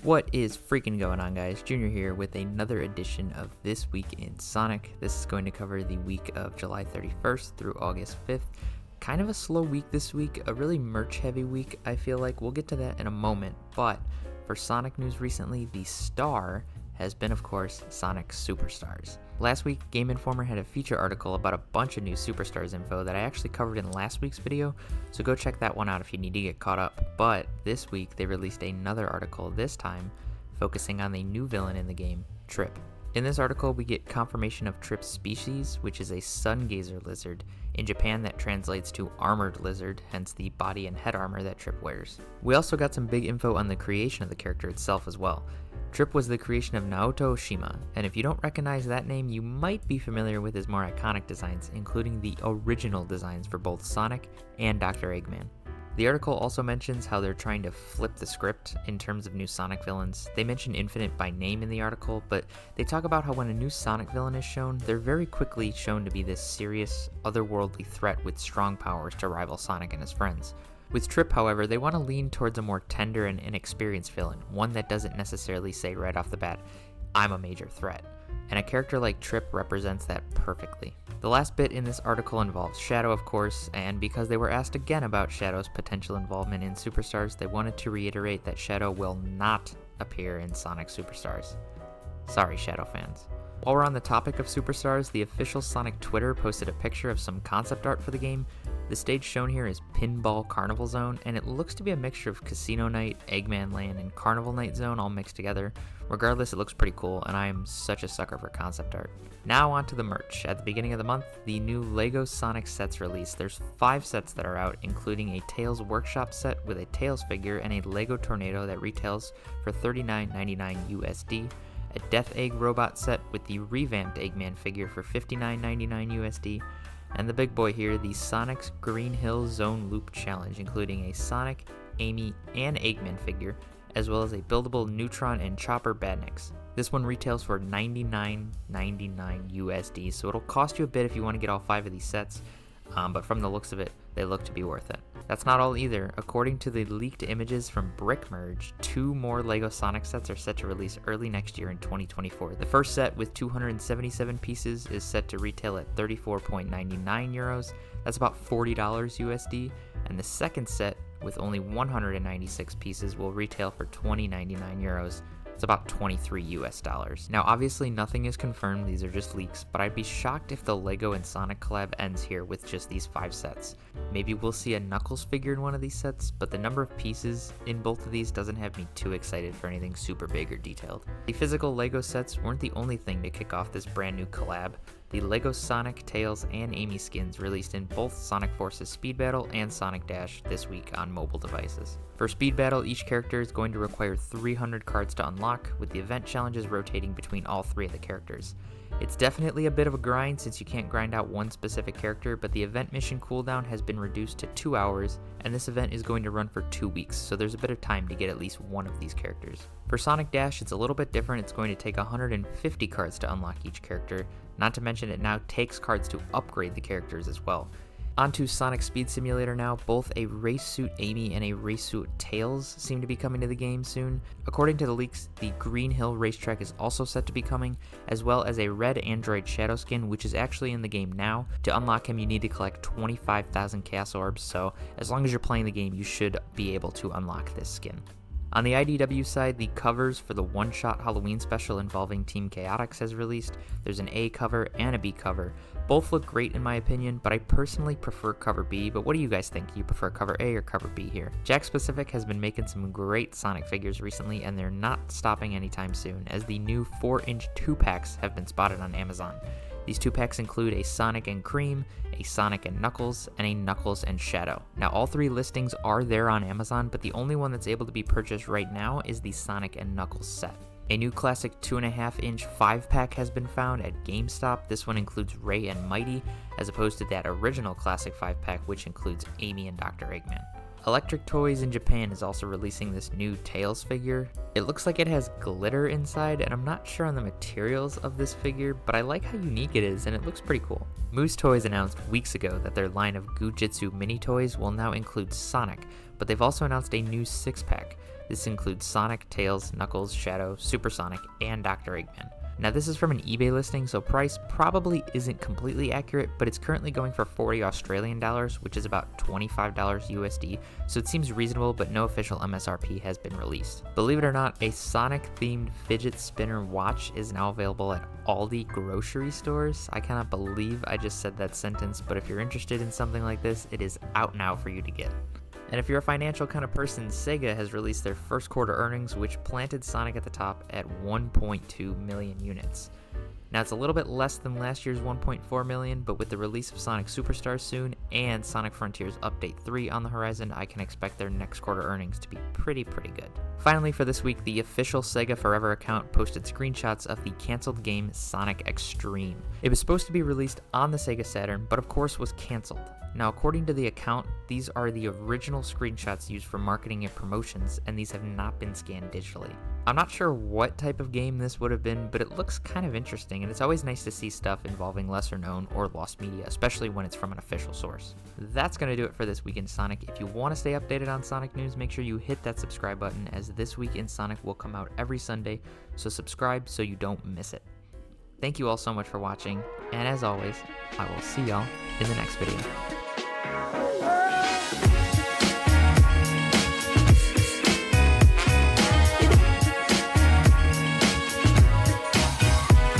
What is freaking going on, guys? Junior here with another edition of This Week in Sonic. This is going to cover the week of July 31st through August 5th. Kind of a slow week this week, a really merch-heavy week, I feel like. We'll get to that in a moment, but for Sonic news recently, the star has been, of course, Sonic Superstars. Last week, Game Informer had a feature article about a bunch of new Superstars info that I actually covered in last week's video, so go check that one out if you need to get caught up. But this week, they released another article, this time focusing on the new villain in the game, Trip. In this article, we get confirmation of Trip's species, which is a sun gazer lizard. In Japan, that translates to armored lizard, hence the body and head armor that Trip wears. We also got some big info on the creation of the character itself as well. Trip was the creation of Naoto Oshima, and if you don't recognize that name, you might be familiar with his more iconic designs, including the original designs for both Sonic and Dr. Eggman. The article also mentions how they're trying to flip the script in terms of new Sonic villains. They mention Infinite by name in the article, but they talk about how when a new Sonic villain is shown, they're very quickly shown to be this serious, otherworldly threat with strong powers to rival Sonic and his friends. With Trip, however, they want to lean towards a more tender and inexperienced villain, one that doesn't necessarily say right off the bat, I'm a major threat. And a character like Trip represents that perfectly. The last bit in this article involves Shadow, of course, and because they were asked again about Shadow's potential involvement in Superstars, they wanted to reiterate that Shadow will not appear in Sonic Superstars. Sorry, Shadow fans. While we're on the topic of Superstars, the official Sonic Twitter posted a picture of some concept art for the game. The stage shown here is Pinball Carnival Zone, and it looks to be a mixture of Casino Night, Eggman Land, and Carnival Night Zone all mixed together. Regardless, it looks pretty cool, and I am such a sucker for concept art. Now on to the merch. At the beginning of the month, the new LEGO Sonic sets released. There's 5 sets that are out, including a Tails Workshop set with a Tails figure and a LEGO Tornado that retails for $39.99 USD. A Death Egg robot set with the revamped Eggman figure for $59.99 USD. And the big boy here, the Sonic's Green Hill Zone Loop Challenge, including a Sonic, Amy, and Eggman figure, as well as a buildable Neutron and Chopper Badniks. This one retails for $99.99 USD, so it'll cost you a bit if you want to get all 5 of these sets, but from the looks of it, they look to be worth it. That's not all either. According to the leaked images from Brickmerge, 2 more LEGO Sonic sets are set to release early next year in 2024. The first set with 277 pieces is set to retail at 34.99 euros. That's about $40 USD. And the second set with only 196 pieces will retail for 20.99 euros. It's about 23 US dollars. Now obviously nothing is confirmed, these are just leaks, but I'd be shocked if the LEGO and Sonic collab ends here with just these 5 sets. Maybe we'll see a Knuckles figure in one of these sets, but the number of pieces in both of these doesn't have me too excited for anything super big or detailed. The physical LEGO sets weren't the only thing to kick off this brand new collab. The LEGO Sonic, Tails, and Amy skins released in both Sonic Forces Speed Battle and Sonic Dash this week on mobile devices. For Speed Battle, each character is going to require 300 cards to unlock, with the event challenges rotating between all 3 of the characters. It's definitely a bit of a grind since you can't grind out one specific character, but the event mission cooldown has been reduced to 2 hours, and this event is going to run for 2 weeks, so there's a bit of time to get at least one of these characters. For Sonic Dash, it's a little bit different. It's going to take 150 cards to unlock each character, not to mention it now takes cards to upgrade the characters as well. Onto Sonic Speed Simulator now. Both a Race Suit Amy and a Race Suit Tails seem to be coming to the game soon. According to the leaks, the Green Hill racetrack is also set to be coming, as well as a red Android Shadow skin, which is actually in the game now. To unlock him, you need to collect 25,000 Chaos Orbs, so as long as you're playing the game, you should be able to unlock this skin. On the IDW side, the covers for the one-shot Halloween special involving Team Chaotix has released. There's an A cover and a B cover. Both look great in my opinion, but I personally prefer cover B, but what do you guys think? Do you prefer cover A or cover B here? Jakks Pacific has been making some great Sonic figures recently, and they're not stopping anytime soon, as the new 4-inch 2-packs have been spotted on Amazon. These 2-packs include a Sonic and Cream, a Sonic and Knuckles, and a Knuckles and Shadow. Now all 3 listings are there on Amazon, but the only one that's able to be purchased right now is the Sonic and Knuckles set. A new classic 2.5-inch 5-pack has been found at GameStop. This one includes Ray and Mighty, as opposed to that original classic 5-pack which includes Amy and Dr. Eggman. Electric Toys in Japan is also releasing this new Tails figure. It looks like it has glitter inside, and I'm not sure on the materials of this figure, but I like how unique it is, and it looks pretty cool. Moose Toys announced weeks ago that their line of Gujitsu mini toys will now include Sonic, but they've also announced a new 6-pack. This includes Sonic, Tails, Knuckles, Shadow, Super Sonic, and Dr. Eggman. Now this is from an eBay listing, so price probably isn't completely accurate, but it's currently going for 40 Australian dollars, which is about $25 USD, so it seems reasonable, but no official MSRP has been released. Believe it or not, a Sonic-themed fidget spinner watch is now available at Aldi grocery stores. I cannot believe I just said that sentence, but if you're interested in something like this, it is out now for you to get. And if you're a financial kind of person, Sega has released their first quarter earnings, which planted Sonic at the top at 1.2 million units. Now it's a little bit less than last year's 1.4 million, but with the release of Sonic Superstars soon and Sonic Frontiers Update 3 on the horizon, I can expect their next quarter earnings to be pretty good. Finally for this week, the official Sega Forever account posted screenshots of the canceled game Sonic X-treme. It was supposed to be released on the Sega Saturn, but of course was canceled. Now, according to the account, these are the original screenshots used for marketing and promotions, and these have not been scanned digitally. I'm not sure what type of game this would have been, but it looks kind of interesting, and it's always nice to see stuff involving lesser known or lost media, especially when it's from an official source. That's going to do it for This Week in Sonic. If you want to stay updated on Sonic news, make sure you hit that subscribe button, as This Week in Sonic will come out every Sunday, so subscribe so you don't miss it. Thank you all so much for watching, and as always, I will see y'all in the next video.